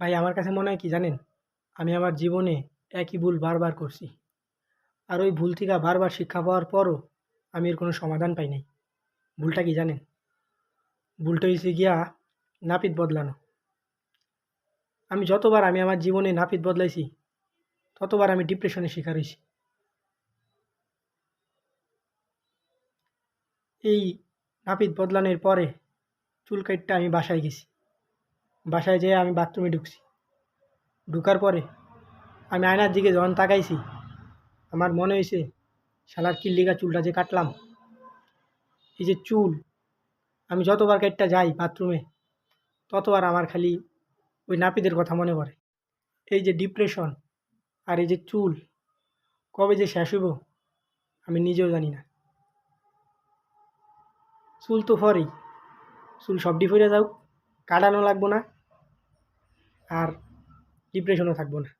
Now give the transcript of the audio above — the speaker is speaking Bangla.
ভাই আমার কাছে মনে হয় কি জানেন? আমি আমার জীবনে একই ভুল বারবার করছি। আর ওই ভুল থেকে বারবার শিক্ষা পাওয়ার পরও আমি এর কোনো সমাধান পাই নাই। ভুলটা কি জানেন? ভুলটা হইছে গিয়া নাপিত বদলানো। আমি যতবার আমার জীবনে নাপিত বদলাইছি, ততবার আমি ডিপ্রেশনের শিকার হইছি। এই নাপিত বদলানোর পরে চুল কাইট্টা আমি বাসায় গেছি। বাসায় যেয়ে আমি বাথরুমে ঢুকছি। ঢুকার পরে আমি আয়নার দিকে যখন তাকাইছি, আমার মনে হইছে শালার কিল্লিগা চুলটা যে কাটলাম। এই যে চুল, আমি যতবার কাইট্টা যাই বাথরুমে, ততবার আমার খালি ওই নাপিতের কথা মনে পড়ে। এই যে ডিপ্রেশন আর এই যে চুল, কবে যে শেষ হইব আমি নিজেও জানি না। চুল তো ফরেই, চুল সবডি ফইরা যাউক, কাটানো লাগবো না, আর ডিপ্রেশনও থাকবো না।